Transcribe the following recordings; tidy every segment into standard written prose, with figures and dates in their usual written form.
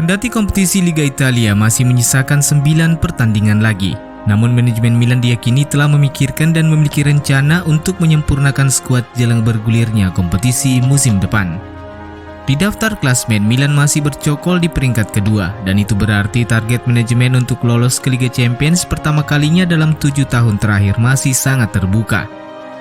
Kendati kompetisi Liga Italia masih menyisakan 9 pertandingan lagi, namun manajemen Milan diyakini telah memikirkan dan memiliki rencana untuk menyempurnakan skuad jelang bergulirnya kompetisi musim depan. Di daftar klasmen, Milan masih bercokol di peringkat kedua, dan itu berarti target manajemen untuk lolos ke Liga Champions pertama kalinya dalam 7 tahun terakhir masih sangat terbuka.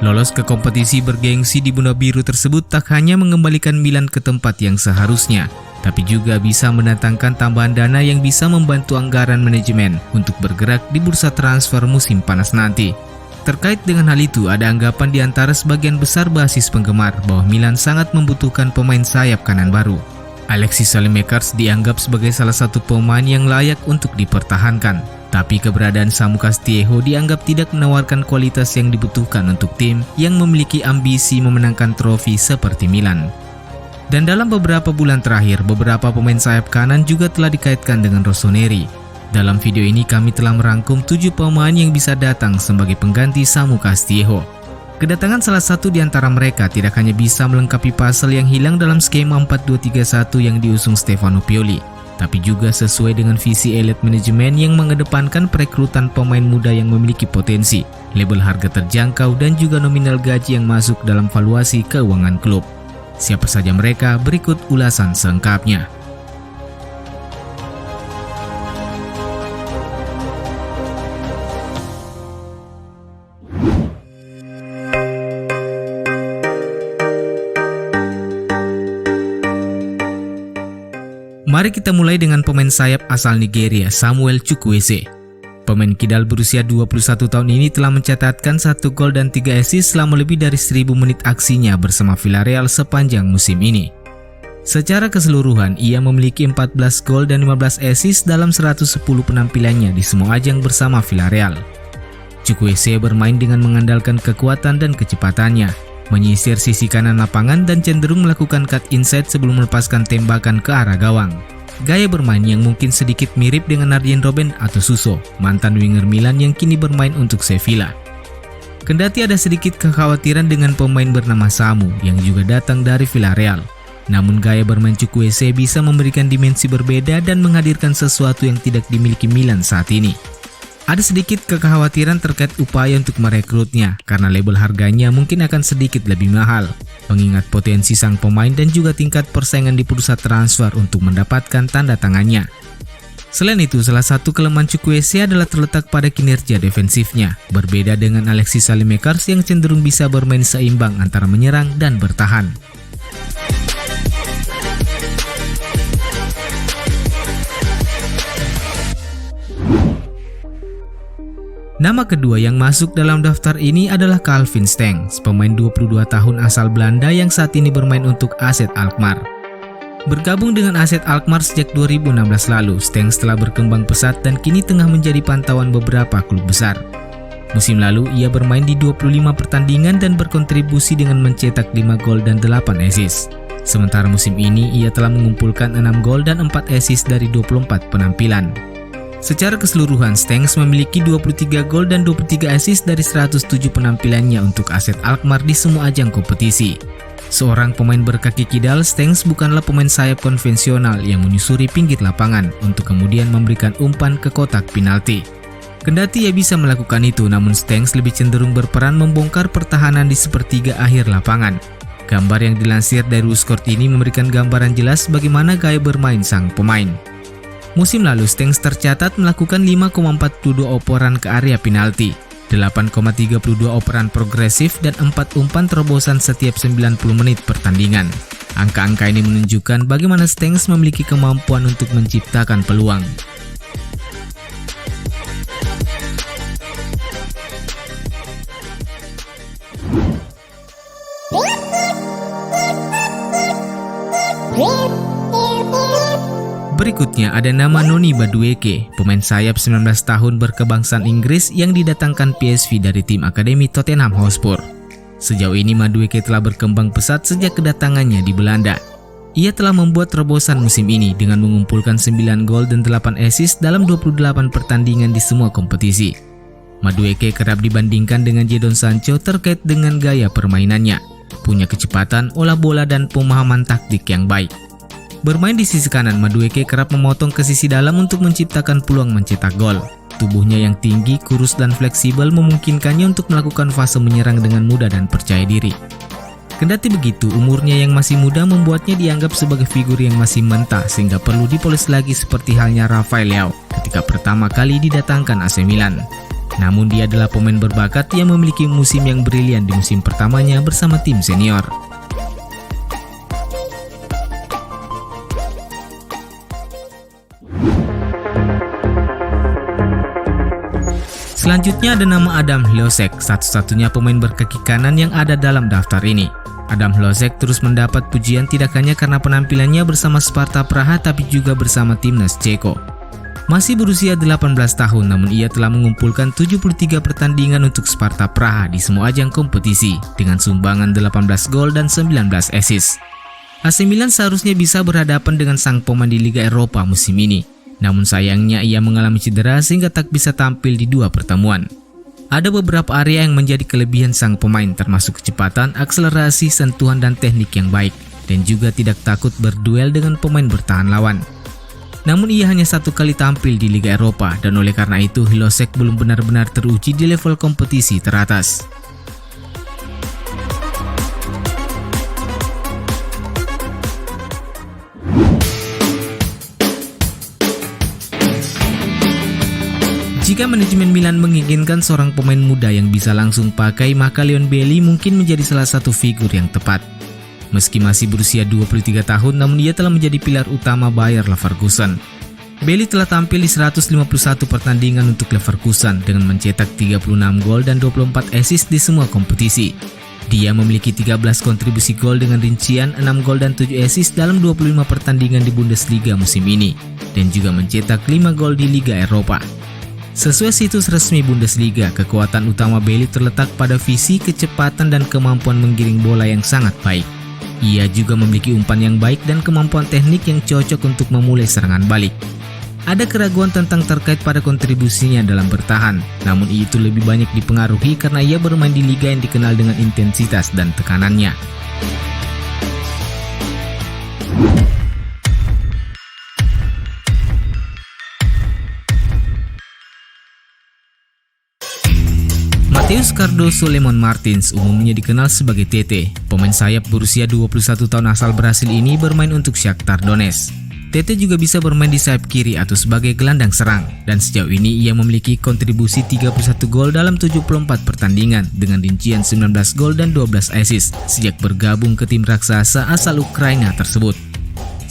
Lolos ke kompetisi bergengsi di benua biru tersebut tak hanya mengembalikan Milan ke tempat yang seharusnya, tapi juga bisa mendatangkan tambahan dana yang bisa membantu anggaran manajemen untuk bergerak di bursa transfer musim panas nanti. Terkait dengan hal itu, ada anggapan di antara sebagian besar basis penggemar bahwa Milan sangat membutuhkan pemain sayap kanan baru. Alexis Saelemaekers dianggap sebagai salah satu pemain yang layak untuk dipertahankan, tapi keberadaan Samu Castillejo dianggap tidak menawarkan kualitas yang dibutuhkan untuk tim yang memiliki ambisi memenangkan trofi seperti Milan. Dan dalam beberapa bulan terakhir, beberapa pemain sayap kanan juga telah dikaitkan dengan Rossoneri. Dalam video ini kami telah merangkum 7 pemain yang bisa datang sebagai pengganti Samu Castillejo. Kedatangan salah satu di antara mereka tidak hanya bisa melengkapi puzzle yang hilang dalam skema 4-2-3-1 yang diusung Stefano Pioli, tapi juga sesuai dengan visi elite manajemen yang mengedepankan perekrutan pemain muda yang memiliki potensi, label harga terjangkau, dan juga nominal gaji yang masuk dalam valuasi keuangan klub. Siapa saja mereka? Berikut ulasan selengkapnya. Mari kita mulai dengan pemain sayap asal Nigeria, Samuel Chukwueze. Pemain kidal berusia 21 tahun ini telah mencatatkan 1 gol dan 3 assist selama lebih dari 1000 menit aksinya bersama Villarreal sepanjang musim ini. Secara keseluruhan, ia memiliki 14 gol dan 15 assist dalam 110 penampilannya di semua ajang bersama Villarreal. Chukwueze bermain dengan mengandalkan kekuatan dan kecepatannya, menyisir sisi kanan lapangan dan cenderung melakukan cut inside sebelum melepaskan tembakan ke arah gawang. Gaya bermain yang mungkin sedikit mirip dengan Arjen Robben atau Suso, mantan winger Milan yang kini bermain untuk Sevilla. Kendati ada sedikit kekhawatiran dengan pemain bernama Samu yang juga datang dari Villarreal, namun gaya bermain Chukwueze bisa memberikan dimensi berbeda dan menghadirkan sesuatu yang tidak dimiliki Milan saat ini. Ada sedikit kekhawatiran terkait upaya untuk merekrutnya karena label harganya mungkin akan sedikit lebih mahal, mengingat potensi sang pemain dan juga tingkat persaingan di bursa transfer untuk mendapatkan tanda tangannya. Selain itu, salah satu kelemahan Chukwueze adalah terletak pada kinerja defensifnya, berbeda dengan Alexis Saelemaekers yang cenderung bisa bermain seimbang antara menyerang dan bertahan. Nama kedua yang masuk dalam daftar ini adalah Calvin Stengs, pemain 22 tahun asal Belanda yang saat ini bermain untuk AZ Alkmaar. Bergabung dengan AZ Alkmaar sejak 2016 lalu, Stengs telah berkembang pesat dan kini tengah menjadi pantauan beberapa klub besar. Musim lalu, ia bermain di 25 pertandingan dan berkontribusi dengan mencetak 5 gol dan 8 assist. Sementara musim ini, ia telah mengumpulkan 6 gol dan 4 assist dari 24 penampilan. Secara keseluruhan, Stengs memiliki 23 gol dan 23 assist dari 107 penampilannya untuk AZ Alkmaar di semua ajang kompetisi. Seorang pemain berkaki kidal, Stengs bukanlah pemain sayap konvensional yang menyusuri pinggir lapangan untuk kemudian memberikan umpan ke kotak penalti. Kendati ia bisa melakukan itu, namun Stengs lebih cenderung berperan membongkar pertahanan di sepertiga akhir lapangan. Gambar yang dilansir dari Uskort ini memberikan gambaran jelas bagaimana gaya bermain sang pemain. Musim lalu, Stengs tercatat melakukan 5,42 operan ke area penalti, 8,32 operan progresif, dan 4 umpan terobosan setiap 90 menit pertandingan. Angka-angka ini menunjukkan bagaimana Stengs memiliki kemampuan untuk menciptakan peluang. Berikutnya ada nama Noni Madueke, pemain sayap 19 tahun berkebangsaan Inggris yang didatangkan PSV dari tim akademi Tottenham Hotspur. Sejauh ini Madueke telah berkembang pesat sejak kedatangannya di Belanda. Ia telah membuat terobosan musim ini dengan mengumpulkan 9 gol dan 8 assist dalam 28 pertandingan di semua kompetisi. Madueke kerap dibandingkan dengan Jadon Sancho terkait dengan gaya permainannya, punya kecepatan, olah bola, dan pemahaman taktik yang baik. Bermain di sisi kanan, Madueke kerap memotong ke sisi dalam untuk menciptakan peluang mencetak gol. Tubuhnya yang tinggi, kurus, dan fleksibel memungkinkannya untuk melakukan fase menyerang dengan mudah dan percaya diri. Kendati begitu, umurnya yang masih muda membuatnya dianggap sebagai figur yang masih mentah sehingga perlu dipoles lagi seperti halnya Rafael Leao ketika pertama kali didatangkan AC Milan. Namun dia adalah pemain berbakat yang memiliki musim yang brilian di musim pertamanya bersama tim senior. Selanjutnya ada nama Adam Hložek, satu-satunya pemain berkaki kanan yang ada dalam daftar ini. Adam Hložek terus mendapat pujian tidak hanya karena penampilannya bersama Sparta Praha tapi juga bersama timnas Ceko. Masih berusia 18 tahun namun ia telah mengumpulkan 73 pertandingan untuk Sparta Praha di semua ajang kompetisi dengan sumbangan 18 gol dan 19 assist. AC Milan seharusnya bisa berhadapan dengan sang pemain di Liga Eropa musim ini. Namun sayangnya ia mengalami cedera sehingga tak bisa tampil di dua pertemuan. Ada beberapa area yang menjadi kelebihan sang pemain termasuk kecepatan, akselerasi, sentuhan dan teknik yang baik dan juga tidak takut berduel dengan pemain bertahan lawan. Namun ia hanya satu kali tampil di Liga Eropa dan oleh karena itu Hložek belum benar-benar teruji di level kompetisi teratas. Jika manajemen Milan menginginkan seorang pemain muda yang bisa langsung pakai, maka Leon Bailey mungkin menjadi salah satu figur yang tepat. Meski masih berusia 23 tahun, namun ia telah menjadi pilar utama Bayer Leverkusen. Bailey telah tampil di 151 pertandingan untuk Leverkusen dengan mencetak 36 gol dan 24 assist di semua kompetisi. Dia memiliki 13 kontribusi gol dengan rincian 6 gol dan 7 assist dalam 25 pertandingan di Bundesliga musim ini dan juga mencetak 5 gol di Liga Eropa. Sesuai situs resmi Bundesliga, kekuatan utama Bailey terletak pada visi, kecepatan, dan kemampuan menggiring bola yang sangat baik. Ia juga memiliki umpan yang baik dan kemampuan teknik yang cocok untuk memulai serangan balik. Ada keraguan tentang terkait pada kontribusinya dalam bertahan, namun itu lebih banyak dipengaruhi karena ia bermain di liga yang dikenal dengan intensitas dan tekanannya. Matheus Cardoso Lemon Martins, umumnya dikenal sebagai Tete, pemain sayap berusia 21 tahun asal Brasil ini bermain untuk Shakhtar Donetsk. Tete juga bisa bermain di sayap kiri atau sebagai gelandang serang, dan sejauh ini ia memiliki kontribusi 31 gol dalam 74 pertandingan dengan rincian 19 gol dan 12 assist sejak bergabung ke tim raksasa asal Ukraina tersebut.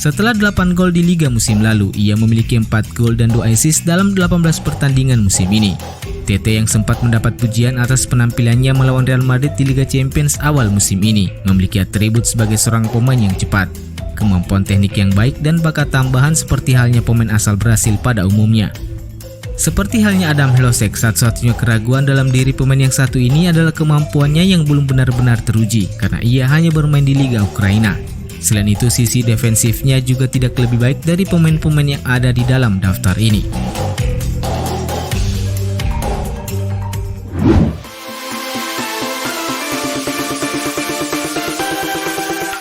Setelah 8 gol di Liga musim lalu, ia memiliki 4 gol dan 2 assist dalam 18 pertandingan musim ini. Tete yang sempat mendapat pujian atas penampilannya melawan Real Madrid di Liga Champions awal musim ini memiliki atribut sebagai seorang pemain yang cepat, kemampuan teknik yang baik dan bakat tambahan seperti halnya pemain asal Brasil pada umumnya. Seperti halnya Adam Hložek, satu-satunya keraguan dalam diri pemain yang satu ini adalah kemampuannya yang belum benar-benar teruji karena ia hanya bermain di Liga Ukraina. Selain itu, sisi defensifnya juga tidak lebih baik dari pemain-pemain yang ada di dalam daftar ini.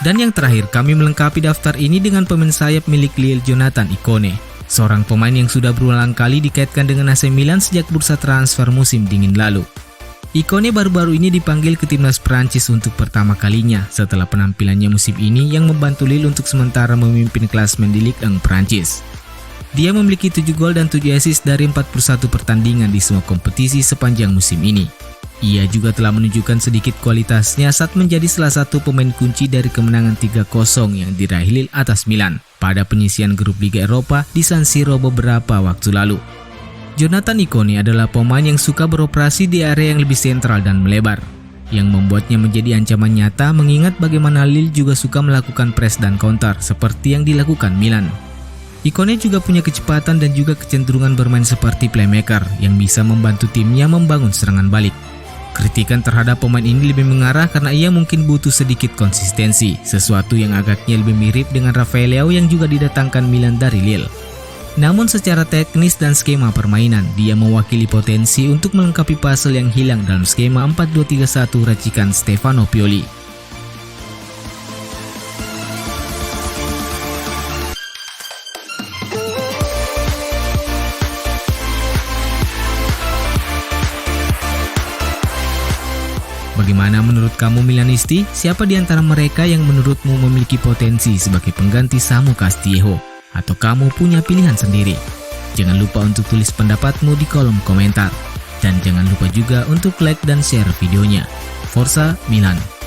Dan yang terakhir, kami melengkapi daftar ini dengan pemain sayap milik Lille, Jonathan Ikone, seorang pemain yang sudah berulang kali dikaitkan dengan AC Milan sejak bursa transfer musim dingin lalu. Ikone baru-baru ini dipanggil ke timnas Prancis untuk pertama kalinya setelah penampilannya musim ini yang membantu Lille untuk sementara memimpin klasemen di Ligue 1 Prancis. Dia memiliki 7 gol dan 7 assist dari 41 pertandingan di semua kompetisi sepanjang musim ini. Ia juga telah menunjukkan sedikit kualitasnya saat menjadi salah satu pemain kunci dari kemenangan 3-0 yang diraih Lille atas Milan pada penyisian grup Liga Eropa di San Siro beberapa waktu lalu. Jonathan Ikone adalah pemain yang suka beroperasi di area yang lebih sentral dan melebar, yang membuatnya menjadi ancaman nyata mengingat bagaimana Lille juga suka melakukan press dan counter seperti yang dilakukan Milan. Ikone juga punya kecepatan dan juga kecenderungan bermain seperti playmaker yang bisa membantu timnya membangun serangan balik. Kritikan terhadap pemain ini lebih mengarah karena ia mungkin butuh sedikit konsistensi, sesuatu yang agaknya lebih mirip dengan Rafael Leao yang juga didatangkan Milan dari Lille. Namun secara teknis dan skema permainan, dia mewakili potensi untuk melengkapi puzzle yang hilang dalam skema 4-2-3-1 racikan Stefano Pioli. Bagaimana menurut kamu Milanisti? Siapa di antara mereka yang menurutmu memiliki potensi sebagai pengganti Samu Castillejo? Atau kamu punya pilihan sendiri? Jangan lupa untuk tulis pendapatmu di kolom komentar. Dan jangan lupa juga untuk like dan share videonya. Forza Milan!